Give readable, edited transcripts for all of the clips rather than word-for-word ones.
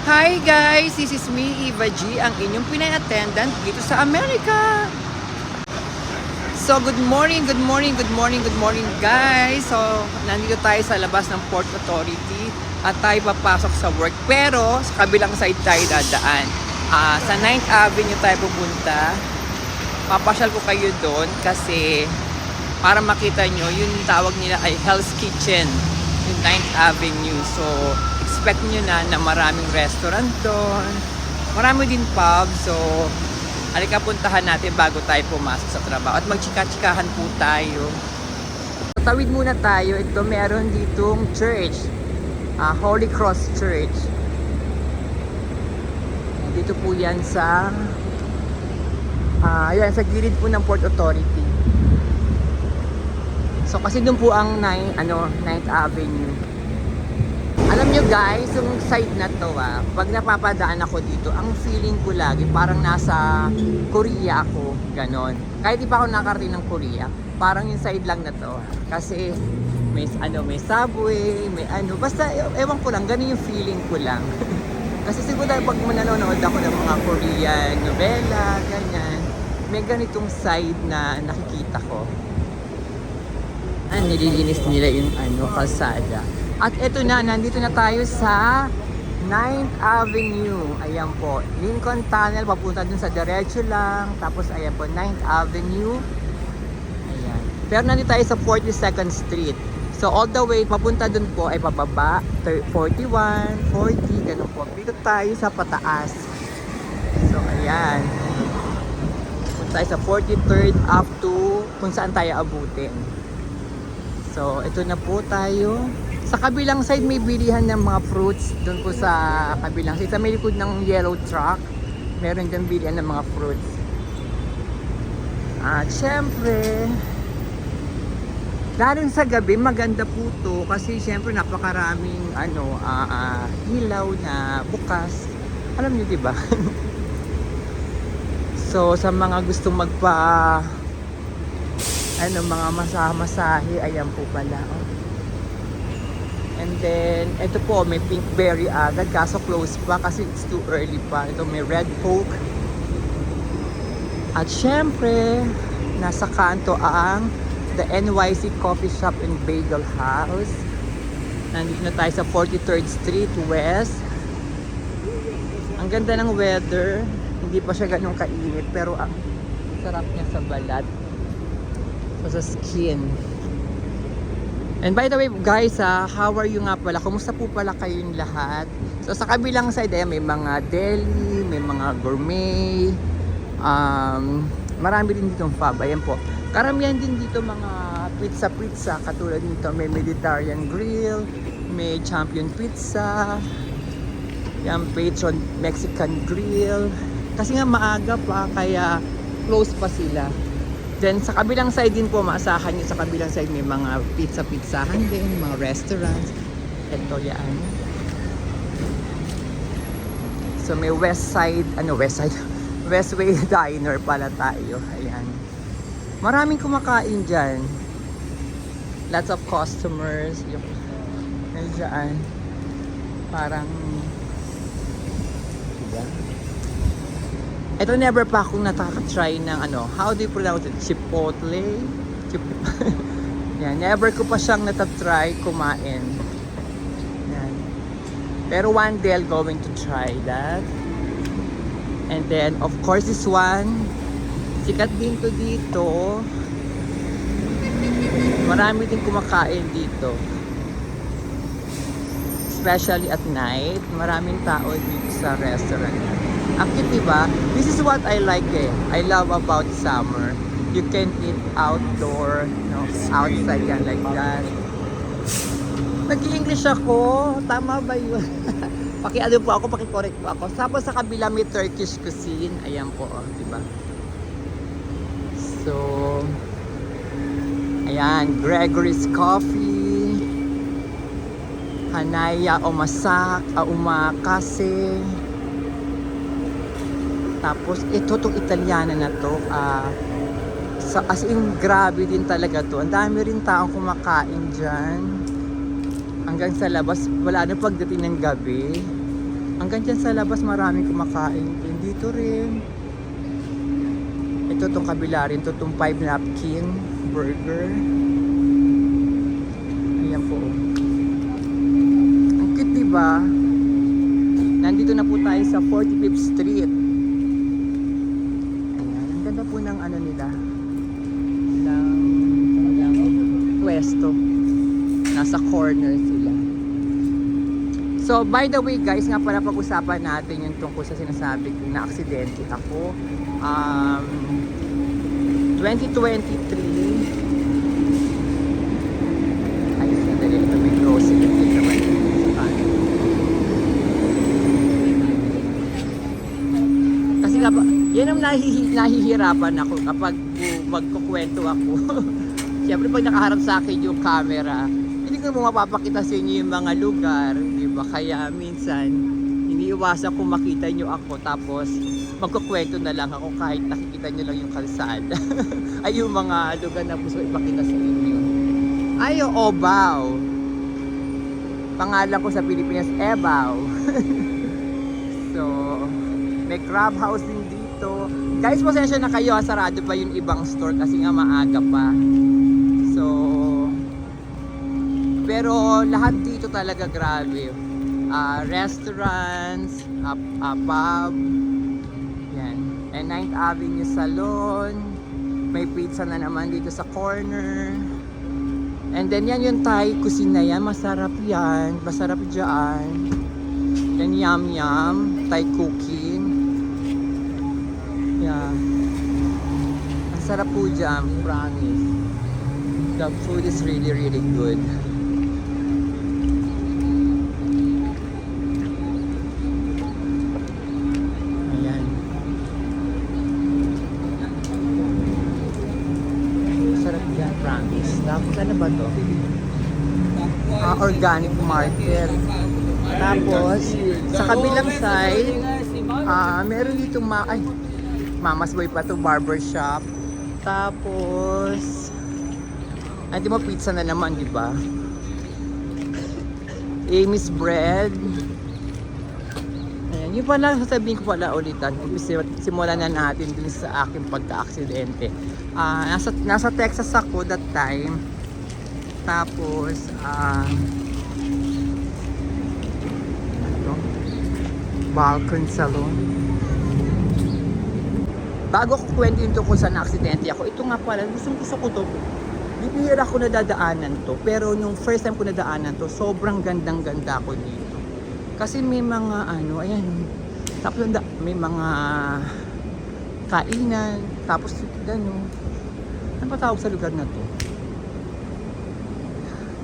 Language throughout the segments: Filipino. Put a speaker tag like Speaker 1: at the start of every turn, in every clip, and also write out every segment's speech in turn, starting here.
Speaker 1: Hi guys! This is me, Eva G, ang inyong Pinay attendant dito sa Amerika. So, good morning guys! So, nandito tayo sa labas ng Port Authority at tayo papasok sa work. Pero, sa kabilang side tayo dadaan. Sa 9th Avenue tayo pupunta. Papasyal ko kayo doon kasi para makita nyo, yung tawag nila ay Hell's Kitchen, yung 9th Avenue. So, expect nyo na maraming restaurant doon. Marami din pub. So, halika puntahan natin bago tayo pumasok sa trabaho. At magchika-chikahan po tayo. Tawid muna tayo. Ito meron ditong church. Holy Cross Church. Dito po yan sa sa gilid po ng Port Authority. So, kasi doon po ang 9th Avenue. Alam nyo guys, yung side na to pag napapadaan ako dito, ang feeling ko lagi parang nasa Korea ako, ganon. Kahit di pa ako nakarating ng Korea, parang yung side lang na to. Kasi may subway, may basta ewan ko lang, ganon yung feeling ko lang. Kasi siguro dahil pag nanonood ako ng mga Korean novela, ganyan, may ganitong side na nakikita ko. Nililinis nila yung kalsada. At eto na, nandito na tayo sa 9th Avenue. Ayan po, Lincoln Tunnel, papunta dun sa diretso lang. Tapos ayan po, 9th Avenue. Ayan. Pero nandito tayo sa 42nd Street. So all the way, papunta dun po ay pababa, 41, 40, ganun po. Dito tayo sa pataas. So ayan. Punta tayo sa 43rd up to kung saan tayo abutin. So ito na po tayo. Sa kabilang side may bilihan ng mga fruits. Doon po sa kabilang side. Sa may likod ng yellow truck, meron din bilihan ng mga fruits. At syempre, lalo sa gabi, maganda po to. Kasi syempre napakaraming ilaw na bukas. Alam niyo diba? So sa mga gustong magpa mga masahe, ayan po pala. And then, ito po, may pink berry agad, kaso close pa kasi it's too early pa. Ito may red coke. At syempre, nasa kanto ang the NYC Coffee Shop and Bagel House. Nandito na tayo sa 43rd Street West. Ang ganda ng weather. Hindi pa siya ganun kainit, pero ang sarap niya sa balat. So, sa skin. And by the way guys, how are you nga pala? Kumusta po pala kayong lahat? So sa kabilang side may mga deli, may mga gourmet, marami din ditong pub. Ayan po. Karamihan din dito mga pizza. Katulad nito may Mediterranean Grill, may Champion Pizza, yung Patron Mexican Grill. Kasi nga maaga pa, kaya close pa sila. Then sa kabilang side din po, maasahan nyo sa kabilang side may mga pizzahan din, mga restaurants. Ito yan. So may Westway Diner pala tayo. Ayan. Maraming kumakain dyan. Lots of customers. Yung dyan. Parang ito, never pa akong nakaka-try ng how do you pronounce it? Chipotle? Yan, never ko pa siyang natatry kumain. Yan. Pero one day I'll going to try that. And then, of course, this one, sikat din to dito. Marami din kumakain dito. Especially at night, maraming tao dito sa restaurant. Akit, diba? This is what I like I love about summer. You can eat outdoor, outside yan like that. Nag-i-English ako. Tama ba yun? Po ako, paki-correct po ako. Tapos sa kabila may Turkish cuisine. Ayan po, diba? So, ayan, Gregory's Coffee, Hanaya Omakase. Tapos ito tong Italiana na to, as in grabe din talaga to. Ang dami rin taong kumakain dyan hanggang sa labas. Wala na pagdating ng gabi. Hanggang dyan sa labas maraming kumakain din. Dito rin. Ito tong kabila rin. Ito tong 5 napkin burger. Ayan po. Ang cute diba? Nandito na po tayo sa 45th Street. Ayan. Ang ganda po ng ano nila. Ng pwesto. Nasa corner sila. So, by the way guys, nga pala pag-usapan natin yung tungkol sa sinasabi ko na aksidente ako. 2023. Ay, sandali ito may grocery. Kasi kapag, yan ang nahihirapan ako kapag magkukwento ako. Siyempre pag nakaharap sa akin yung camera, hindi ko mo mapapakita sa inyo yung mga lugar, di ba? Kaya minsan, iniiwasan kung makita nyo ako, tapos magkukwento na lang ako kahit nakikita nyo lang yung kalsada. Ay, yung mga lugar na gusto ipakita sa inyo. Ay, yung Obaw. Pangalan ko sa Pilipinas, Ebaw. So, may crab house din dito. Guys, pasensya na kayo, sarado pa yung ibang store kasi nga maaga pa. So, pero lahat dito talaga grabe. Restaurants, pub, yan. And 9th Avenue Salon. May pizza na naman dito sa corner. And then yan yung Thai kusina yan. Masarap yan. Masarap dyan. Yan yum yum. Thai cooking. Yeah. Ang sarap po dyan. Promise. The food is really really good. Tapos ano ba to? Organic market. Tapos sa kabilang side, meron dito Mama's Boy pa to, barber shop. Tapos di mo pizza na naman, di ba? Amy's Bread. Ayan, yun pala sasabihin ko pala ulitan. Simulan na natin dun sa aking pagka-aksidente. Nasa Texas ako that time. Tapos Balkan Salon. Bago ko kwento yung tungkol sa na-aksidente ako, ito nga pala, gusto ko to. Bibihira ko nadadaanan to, pero nung first time ko nadaanan to, sobrang gandang-ganda ko dito. Kasi may mga ayan, tapos may mga kainan, tapos ano pa tawag sa lugar na to?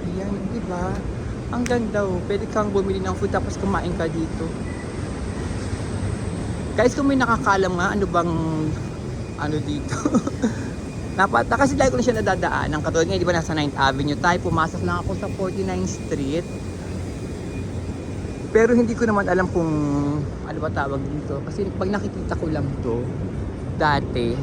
Speaker 1: Ayan, di ba? Ang ganda pwede kang bumili ng food tapos kumain ka dito. Guys, kung may nakakalam nga, ano bang dito? Kasi dahil ko na siya nadadaan. Ang katulad ngayon, di ba nasa 9th Avenue tayo, pumasok lang ako sa 49th Street. Pero hindi ko naman alam kung ano ba tawag dito. Kasi pag nakikita ko lang to dati,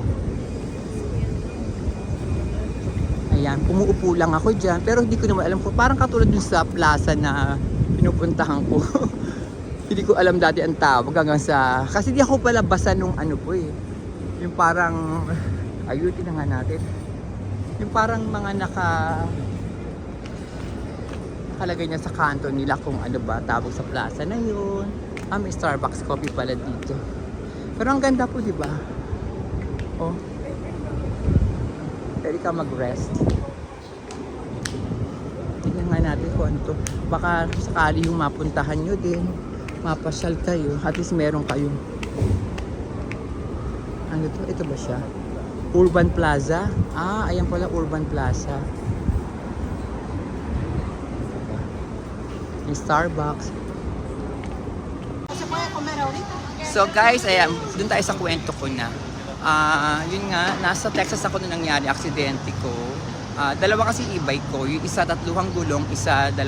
Speaker 1: ayan, umuupo lang ako dyan. Pero hindi ko naman alam kung parang katulad dun sa plaza na pinupuntahan ko. Hindi ko alam dati ang tawag hanggang sa... Kasi di ako pala basa nung yung parang... Ayutin na nga natin. Yung parang mga nakalagay niya sa kanto nila kung ano ba tawag sa plaza na yun. May Starbucks coffee pala dito. Pero ang ganda po, di ba? Oh. Pwede ka mag-rest. Tingnan nga natin kung ano to. Baka sakali yung mapuntahan nyo din. Mapasyal kayo. At least meron kayong... Ano to? Ito ba siya? Urban Plaza. Ayan pala Urban Plaza. Yung Starbucks. So guys, ayan, dun tayo sa kwento ko na. Yun nga, nasa Texas ako nung nangyari, aksidente ko. Dalawa kasi e-bike ko, yung isa 3 gulong, isa 2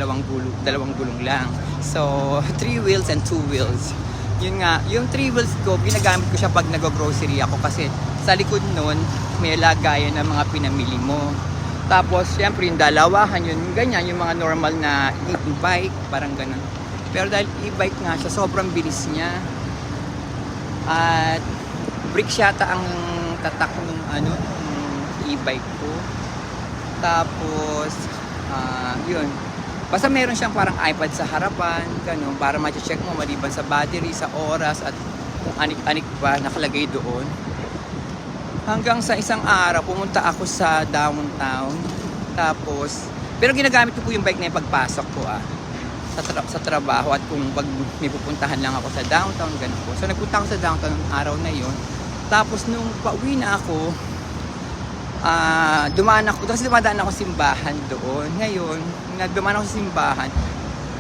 Speaker 1: gulong lang. So, 3 wheels and 2 wheels. Yun nga, yung 3 wheels ko, ginagamit ko siya pag nag-grocery ako kasi sa likod nun, may lagayan ng mga pinamili mo. Tapos, syempre yung dalawahan, yun ganyan, yung mga normal na e-bike, parang ganun. Pero dahil e-bike nga siya, sobrang bilis niya. At bricks yata ang tatak ng e-bike ko. Tapos, yun. Basta meron siyang parang iPad sa harapan, ganun, para ma-check mo maliban sa battery, sa oras, at kung anik-anik pa nakalagay doon. Hanggang sa isang araw, pumunta ako sa downtown. Tapos, pero ginagamit ko po yung bike na yung pagpasok ko sa trabaho, at kung pag may pupuntahan lang ako sa downtown, ganun po. So nagpunta ako sa downtown ng araw na yon. Tapos nung pauwi na ako, dumadaan ako simbahan doon. Ngayon, dumaan ako sa simbahan,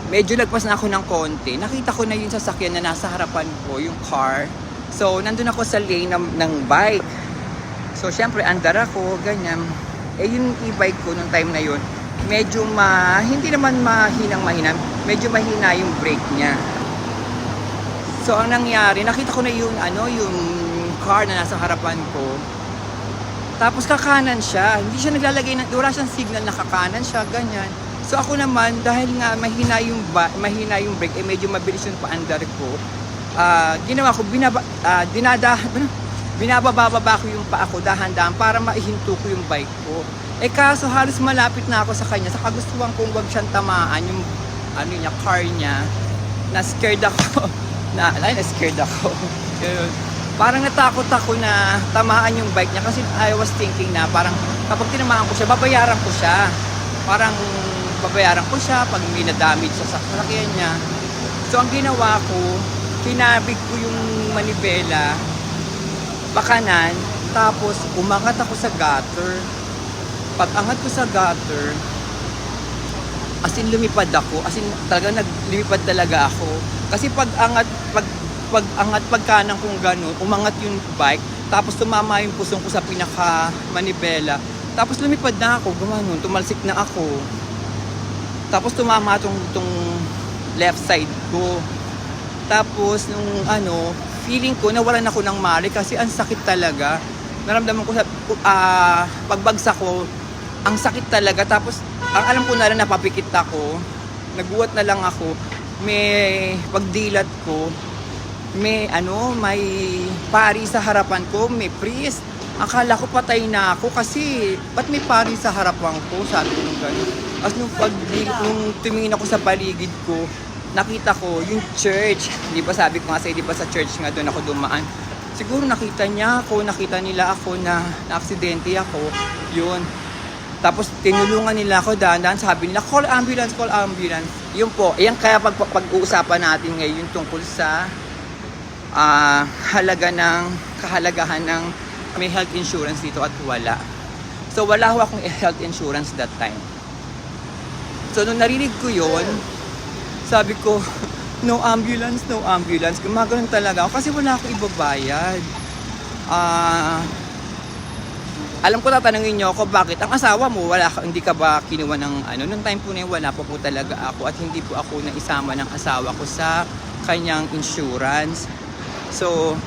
Speaker 1: medyo lagpas na ako ng konti. Nakita ko na yung sasakyan na nasa harapan ko, yung car. So, nandun ako sa lane ng bike. So, syempre, andar ako, ganyan. Yung e-bike ko nung time na yun, medyo hindi naman mahina, medyo mahina yung brake niya. So, ang nangyari, nakita ko na yung car na nasa harapan ko. Tapos kakanan siya, hindi siya naglalagay wala siyang signal na kakanan siya, ganyan. So ako naman, dahil nga mahina yung brake, medyo mabilis yung paandar ko. Ginawa ko, binababa ko yung paa ko dahan-dahan para maihinto ko yung bike ko. Kaso halos malapit na ako sa kanya, sa kagustuhan kong wag siyang tamaan yung car niya. Na-scared ako. Na-scared ako. Parang natakot ako na tamaan yung bike niya kasi I was thinking na parang kapag tinamaan ko siya, babayaran ko siya. Parang babayaran ko siya pag may na-damage siya sa sasakyan niya. So ang ginawa ko, kinabig ko yung manibela pakanan, tapos umangat ako sa gutter. Pag angat ko sa gutter, as in lumipad ako, talaga lumipad talaga ako. Kasi pag pagkanan kong gano'n, umangat yung bike, tapos tumama yung pusong ko sa pinaka manibela, tapos lumipad na ako, gumanon, tumalsik na ako. Tapos tumama tong left side ko. Tapos nung feeling ko nawalan ako ng mali kasi ang sakit talaga. Naramdaman ko sa pagbagsak ko, ang sakit talaga. Tapos ang alam ko na lang, napapikit ako. Naguwat na lang ako. May pagdilat ko, may pari sa harapan ko, may priest. Akala ko patay na ako kasi ba't may pari sa harapan ko, sabi ko nung gano'n. As nung tumingin ako sa paligid ko, nakita ko yung church. Di ba sabi ko nga sa'yo, di ba sa church nga doon ako dumaan. Siguro nakita nila ako na aksidente ako. Yun. Tapos tinulungan nila ako dahan-dahan, sabi nila, call ambulance. Yun po, ayan kaya pag-uusapan natin ngayon tungkol sa kahalagahan ng may health insurance dito at wala. So wala akong health insurance that time. So nung narinig ko yun, sabi ko, no ambulance. Gumagano'n talaga ako kasi wala akong ibabayad. Alam ko tatanungin niyo ako, bakit ang asawa mo, hindi ka ba kinuha ng nung time po na yun, wala pa po talaga ako at hindi po ako naisama ng asawa ko sa kanyang insurance. So,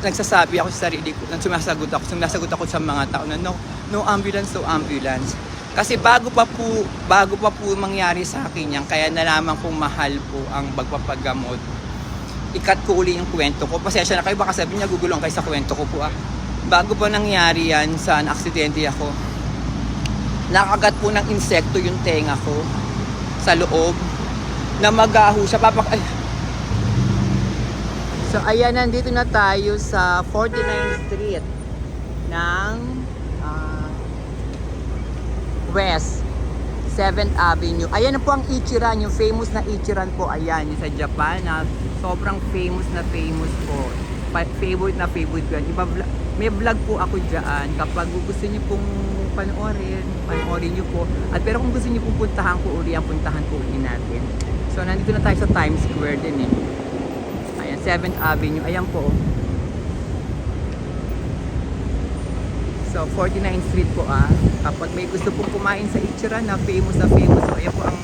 Speaker 1: nagsasabi ako sa sarili ko, sumasagot ako sa mga tao na no ambulance. Kasi bago pa po mangyari sa akin yan, kaya nalaman kong mahal po ang pagpapagamot. Ikat ko uli yung kwento ko. Pasensya na kayo, baka sabihin niya gugulong kayo sa kwento ko po. Bago pa nangyari yan, aksidente ako, nakagat po ng insekto yung tenga ko sa loob. Namagaho siya. So ayan, nandito na tayo sa 49th Street ng West 7th Avenue. Ayan na po ang Ichiran, yung famous na Ichiran po. Ayan, yung sa Japan na sobrang famous po. Favorite ko yan. May vlog po ako dyan. Kapag gusto niyo pong panoorin niyo po. Pero kung gusto niyo pong puntahan ko uli natin. So nandito na tayo sa Times Square din eh. 7th Avenue, ayan po. So 49th Street po kapag may gusto pong kumain sa Ichiran na famous, so ayan po ang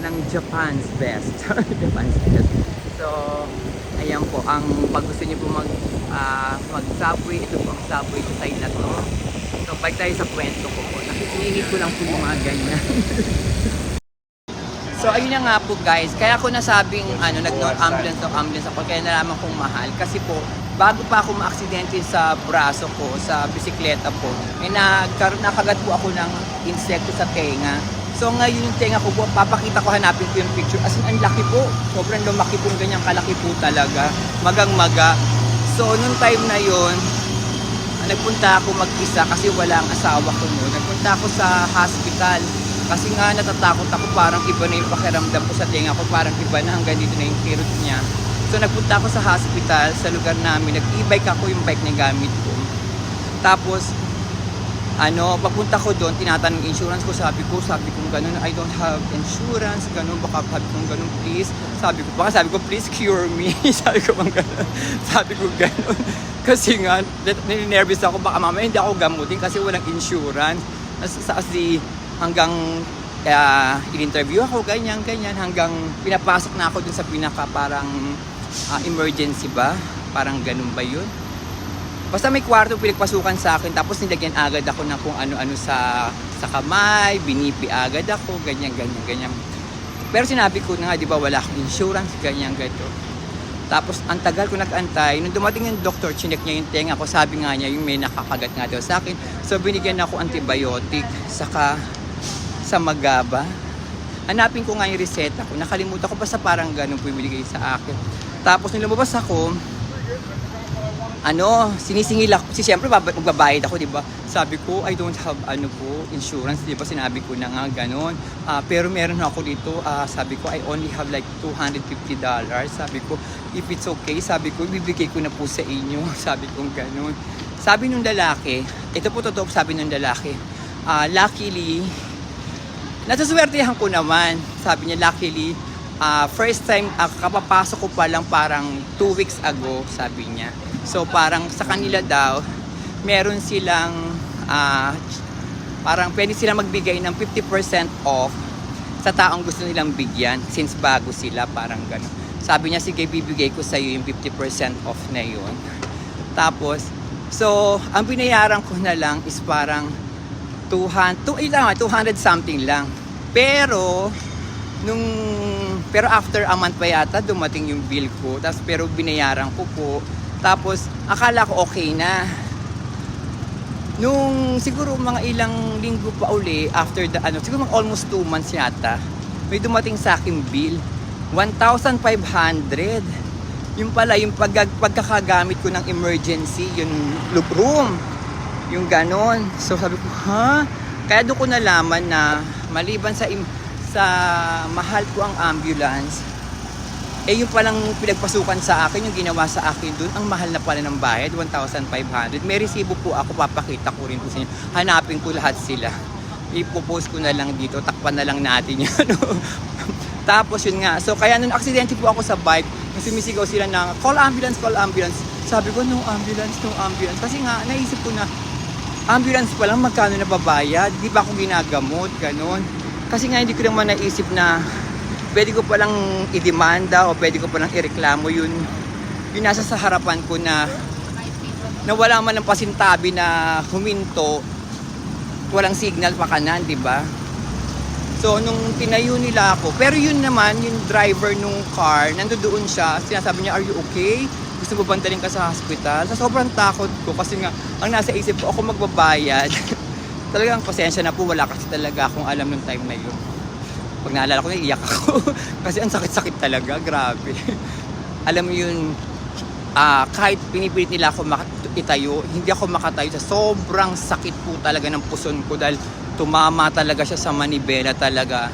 Speaker 1: ng Japan's Best. Japan's Best. So ayan po, ang pag gusto niyo po mag-subway, ito po ang subway sa side na to. So balik tayo sa kwento ko po. Nakikihihit ko lang po yung mga ganyan. So ayun na nga po guys, kaya ako nasabing nag-ambulance ako, kaya nalaman kong mahal. Kasi po, bago pa ako maaksidente sa braso ko, sa bisikleta po, nakagat po ako ng insekto sa tenga. So ngayon yung tenga ko po, papakita ko, hanapin ko yung picture. As in, ang laki po, sobrang lumaki po, ganyang kalaki po talaga, magang-maga. So nung time na yon, nagpunta ako mag-isa kasi wala ang asawa ko noon. Nagpunta ako sa hospital. Kasi nga natatakot ako, parang iba na yung pakiramdam ko sa tenga ko, parang iba na, hanggang dito na yung kirot niya. So nagpunta ako sa hospital, sa lugar namin, nag-e-bike ako, yung bike na gamit ko. Tapos, papunta ko doon, tinatanong insurance ko, sabi ko ganun, I don't have insurance, ganun, baka sabi ko ganun, please. Sabi ko, please cure me. sabi ko ganun. Kasi nga, ninervous ako, baka mamaya hindi ako gamutin kasi walang insurance. Kasi hanggang in-interview ako, ganyan, hanggang pinapasok na ako dun sa pinaka parang emergency ba? Parang ganun ba yun? Basta may kwarto pinagpasukan sa akin, tapos nilagyan agad ako ng kung ano-ano sa kamay, binipi agad ako, ganyan. Pero sinabi ko na nga, di ba, wala akong insurance, ganyan. Tapos ang tagal ko nag-antay, nung dumating yung doktor, chinek niya yung tenga ko, sabi nga niya yung may nakakagat nga daw sa akin. So binigyan ako antibiotic, saka sa Magaba. Hanapin ko nga yung reseta ko, nakalimutan ko, basta parang ganun po ibigay sa akin. Tapos nung lumabas ako, sinisingil ako. Kasi siyempre magbabayad ako, di ba? Sabi ko, I don't have insurance, di ba? Sinabi ko na nga ganun. Pero meron ako dito, sabi ko, I only have like $250. Sabi ko, if it's okay, sabi ko, ibibigay ko na po sa inyo. Sabi ko ganun. Sabi nung lalaki, ito po totoo, sabi nung lalaki, luckily, nasuswertehan ko naman. Sabi niya, luckily, first time, kapapasok ko pa lang parang 2 weeks ago, sabi niya. So parang sa kanila daw, meron silang, parang pwede silang magbigay ng 50% off sa taong gusto nilang bigyan since bago sila, parang gano'n. Sabi niya, sige, bibigay ko sa iyo yung 50% off na yun. Tapos, so, ang binayaran ko na lang is parang 200 something lang. Pero after a month pa yata dumating yung bill ko. Tapos pero binayaran ko po. Tapos akala ko okay na. Nung siguro mga ilang linggo pa uli after siguro mga almost 2 months yata, may dumating sa akin bill 1,500. Yung pala yung pagkakagamit ko ng emergency, yung room, yung ganon. So sabi ko, kaya doon ko nalaman na maliban sa mahal ko ang ambulance, yung palang pinagpasukan sa akin, yung ginawa sa akin doon, ang mahal na pala ng bayad, 1,500. May resibo po ako, papakita ko rin po sa inyo. Hanapin ko lahat sila. Ipopost ko na lang dito, takpan na lang natin yan. Tapos yun nga, so kaya nung aksidente po ako sa bike, nung sumisigaw sila na, call ambulance. Sabi ko, no ambulance. Kasi nga, naisip ko na, ambulance pa lang, magkano na babayad? Di ba ako ginagamot, ganon. Kasi nga, hindi ko naman naisip na, pwede ko palang idemanda o pwede ko palang ireklamo yun nasa sa harapan ko na wala man ng pasintabi na huminto, walang signal pa kanan, di ba? So nung tinayo nila ako, pero yun naman, yung driver nung car, nandoon siya, sinasabi niya, are you okay? Gusto mo bantalin ka sa hospital? Sa sobrang takot ko kasi nga, ang nasa isip ko, ako magbabayad. Talagang pasensya na po, wala kasi talaga akong alam nung time na yun. Pag naalala ko, naiiyak ako. Kasi ang sakit-sakit talaga, grabe. Alam mo yun, kahit pinipilit nila ako itayo, hindi ako makatayo sa sobrang sakit po talaga ng puson ko dahil tumama talaga siya sa manibela talaga.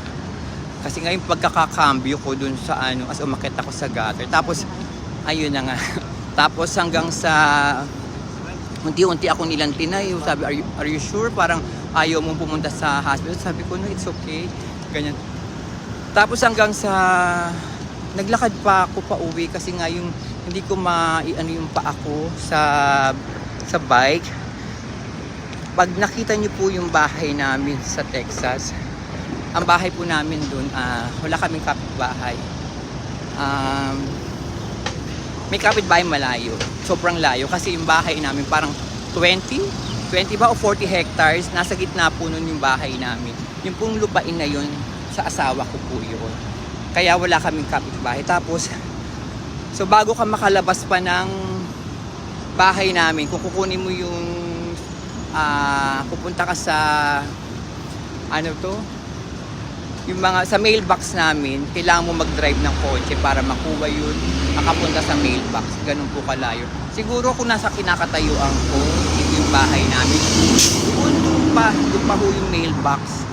Speaker 1: Kasi nga yung pagkakakambyo ko dun sa as umakit ako sa gutter. Tapos, ayun na nga. Tapos hanggang sa unti-unti ako nilang tinayo. Sabi, are you sure? Parang ayaw mong pumunta sa hospital. Sabi ko, no, it's okay. Ganyan. Tapos hanggang sa naglakad pa ako pa uwi kasi nga yung hindi ko yung paa ko sa bike. Pag nakita niyo po yung bahay namin sa Texas, ang bahay po namin doon, wala kaming kapitbahay. May kapitbahay malayo, sobrang layo kasi yung bahay namin parang 20 ba o 40 hectares, nasa gitna po nun yung bahay namin. Yung pong lupain na yun, sa asawa ko po yun. Kaya wala kaming kapitbahay. Tapos, so bago ka makalabas pa ng bahay namin, kung kukunin mo yung pupunta ka sa ano to, yung mga sa mailbox namin, kailangan mo mag-drive ng kotse para makuha yun, makapunta sa mailbox. Ganun po kalayo. Siguro kung nasa kinakatayuan ko, ito yung bahay namin. Doon pa ho yung mailbox.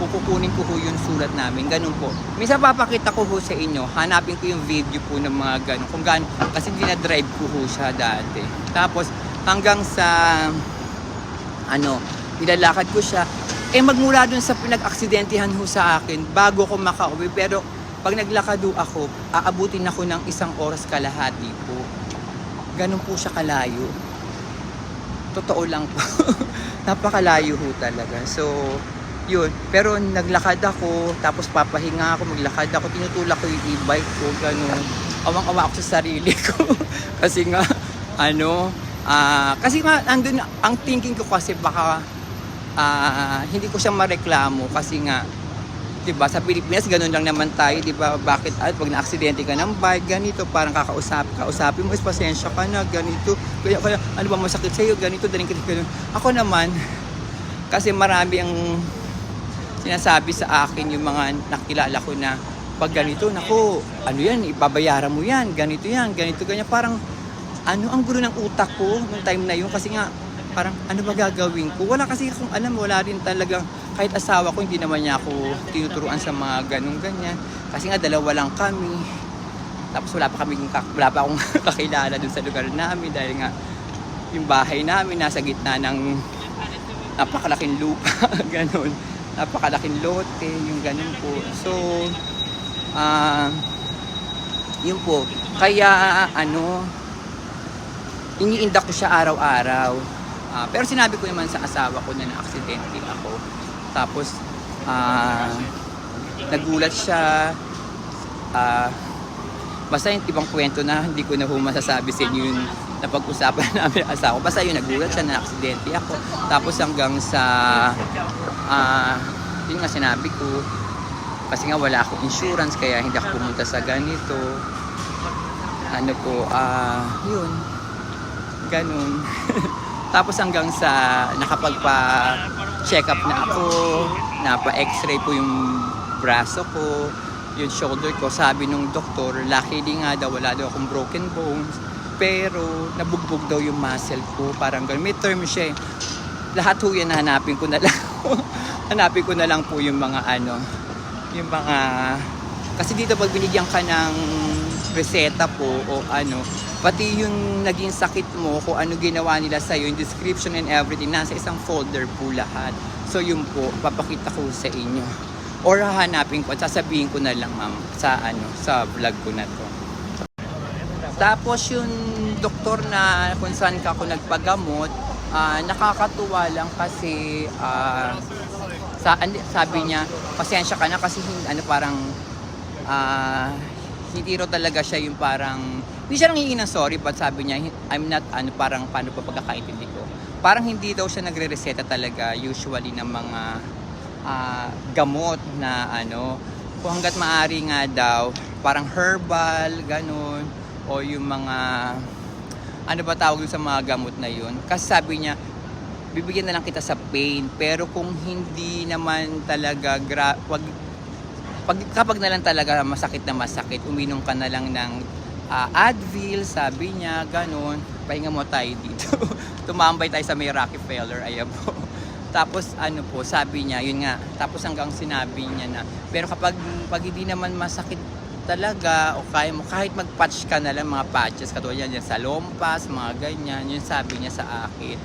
Speaker 1: Kukunin ko ho yung sulat namin. Ganun po. Minsan papakita ko ho sa inyo. Hanapin ko yung video po ng mga ganun. Kung gaano, kasi dinadrive ko ho siya dati. Tapos hanggang sa nilalakad ko siya. Magmula dun sa pinag-aksidentihan ho sa akin, bago ko makauwi. Pero pag naglakad ho ako, aabutin ako ng 1 oras kalahati po. Ganun po siya kalayo. Totoo lang po. Napakalayo ho talaga. So, yun. Pero naglakad ako, tapos papahinga ako, maglakad ako, tinutulak ko yung e-bike ko, ganun. Awang-awa ako sa sarili ko. Kasi nga, kasi nga, andun, ang thinking ko kasi baka, hindi ko siya mareklamo kasi nga, 'di ba, sa Pilipinas ganun lang naman tayo, 'di ba? Bakit pag na-aksidente ka ng bike, ganito, parang kausapin mo, pasensya ka na, ganito. Kaya ano ba masakit sa iyo, ganito, ganito. Ako naman kasi marami ang sinasabi sa akin yung mga nakilala ko na pag ganito, naku, ano yan, ibabayaran mo yan, ganito, ganyan. Parang ang gulo ng utak ko nung time na yun kasi nga parang ano ba gagawin ko? Wala kasi akong alam, wala rin talagang, kahit asawa ko hindi naman niya ako tinuturuan sa mga ganyan. Kasi nga dalawa lang kami. Tapos wala pa akong kakilala dun sa lugar namin dahil nga yung bahay namin nasa gitna ng napakalaking lupa, ganun. Napakalaking lote, yung ganun po. So, yun po. Kaya iniinda ko siya araw-araw. Pero sinabi ko naman sa asawa ko na na-aksidente ako. Tapos, nagulat siya. Basta yung ibang kwento na hindi ko na masasabi sa inyo yung napag-usapan namin ang asawa ko. Basta yung nagulat siya na na-aksidente ako. Tapos hanggang sa, yun nga sinabi ko, kasi nga wala akong insurance kaya hindi ako pumunta sa ganito. Yun. Ganun. Tapos hanggang sa nakapagpa-check up na ako, napa-x-ray po yung braso ko, yung shoulder ko. Sabi nung doktor, luckily nga daw wala daw akong broken bones, pero nabugbog daw yung muscle ko. Parang ganun. May term siya. Lahat ho yan hanapin ko na lang. Hanapin ko na lang po yung mga yung mga, kasi dito pag binigyan ka ng reseta po o pati yung naging sakit mo, kung ano ginawa nila sa'yo, yung description and everything, nasa isang folder po lahat. So yun po, papakita ko sa inyo. Or hahanapin ko at sasabihin ko na lang ma'am sa vlog ko na to. Tapos yung doktor na kung saan ka ako nagpagamot, nakakatuwa lang kasi sabi niya, pasensya ka na kasi parang hindi ro talaga siya yung parang, hindi siya nanghihingi ng sorry, but sabi niya, I'm not, parang paano pa pagkakaintindi ko. Parang hindi daw siya nagre-reseta talaga usually ng mga gamot na kung hanggat maaari nga daw, parang herbal, ganun, o yung mga, ba tawag sa mga gamot na yun. Kasi sabi niya, bibigyan na lang kita sa pain, pero kung hindi naman talaga, kapag na lang talaga masakit, uminom ka na lang ng Advil, sabi niya, ganun. Pahinga mo tayo dito. Tumambay tayo sa may Rockefeller, ayan po. Tapos po, sabi niya, yun nga, tapos hanggang sinabi niya na, pero kapag hindi naman masakit talaga, o kaya mo, kahit mag-patch ka na lang, mga patches, katulad yan sa lompas, mga ganyan, yun sabi niya sa akin.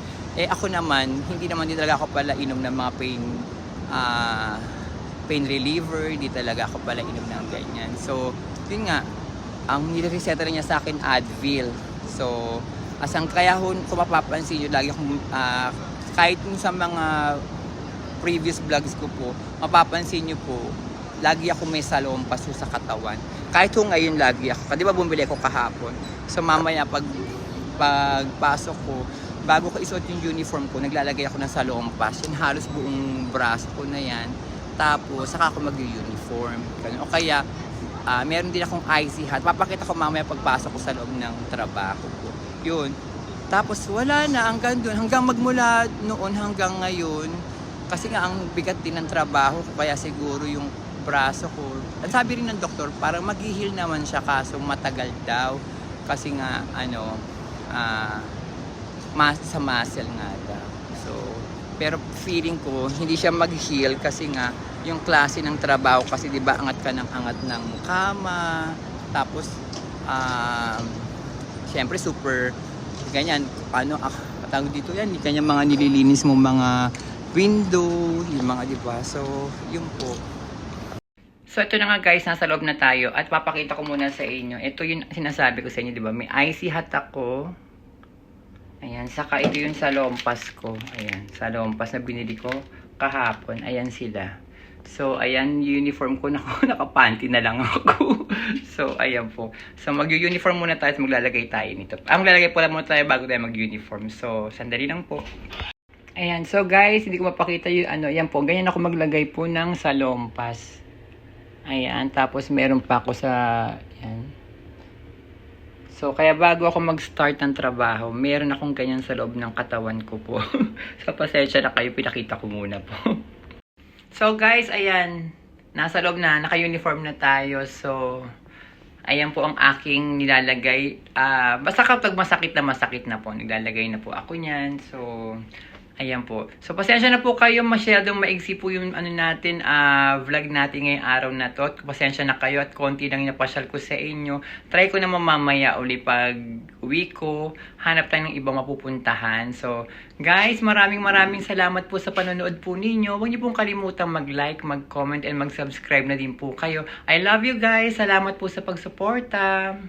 Speaker 1: Ako naman, hindi naman din talaga ako pala inom ng mga pain reliever, di talaga ako pala inom ng ganyan. So, yun nga, ang nireseta niya sa akin, Advil. So, kaya kung mapapansin nyo, lagi akong, kahit sa mga previous vlogs ko po, mapapansin nyo po, lagi ako may salompas sa katawan. Kahit ngayon lagi ako, di ba bumili ako kahapon? So, mamaya pagpasok ko, bago ko isuot yung uniform ko, naglalagay ako ng salompas. Yan halos buong braso ko na yan. Tapos, saka ako mag-uniform. Ganun. O kaya, meron din akong IC hat. Papakita ko mamaya pagpasok ko sa loob ng trabaho ko. Yun. Tapos, wala na hanggang dun. Hanggang magmula noon hanggang ngayon. Kasi nga, ang bigat din ng trabaho ko. Kaya siguro yung braso ko. At sabi rin ng doktor, parang mag-heal naman siya kaso matagal daw. Kasi nga, sa muscle nga daw. So, pero feeling ko, hindi siya mag-heal kasi nga, yung klase ng trabaho kasi 'di ba angat ka ng angat ng kama, tapos syempre super ganyan tawag dito yan, kanya mga nililinis mo mga window, yung mga 'di ba. So yun po. So ito na nga guys, nasa loob na tayo at papakita ko muna sa inyo. Ito yung sinasabi ko sa inyo, 'di ba? May IC hat ako. Ayan, saka ito yung salompas ko. Ayan, salompas na binili ko kahapon. Ayan sila. So, ayan, uniform ko na nakapanty na lang ako. So, ayan po. So, mag-uniform muna tayo at maglalagay tayo nito. Maglalagay po lang muna tayo bago tayo mag-uniform. So, sandali lang po. Ayan, so guys, hindi ko mapakita yung ayan po. Ganyan ako maglagay po ng salompas. Ayan, tapos meron pa ako sa, ayan. So, kaya bago ako mag-start ng trabaho, meron akong ganyan sa loob ng katawan ko po. So, pasensya na kayo, pinakita ko muna po. So guys, ayan, nasa loob na, naka-uniform na tayo. So, ayan po ang aking nilalagay. Basta kapag masakit na po, naglalagay na po ako niyan. So, ayan po. So, pasensya na po kayo, masyadong maigsi po yung natin, vlog natin ngayong araw na to. At pasensya na kayo at konti lang napasyal ko sa inyo. Try ko na mamaya uli pag uwi ko. Hanap tayo ng ibang mapupuntahan. So, guys, maraming salamat po sa panonood po ninyo. Huwag niyo pong kalimutang mag-like, mag-comment, and mag-subscribe na din po kayo. I love you guys. Salamat po sa pagsuporta.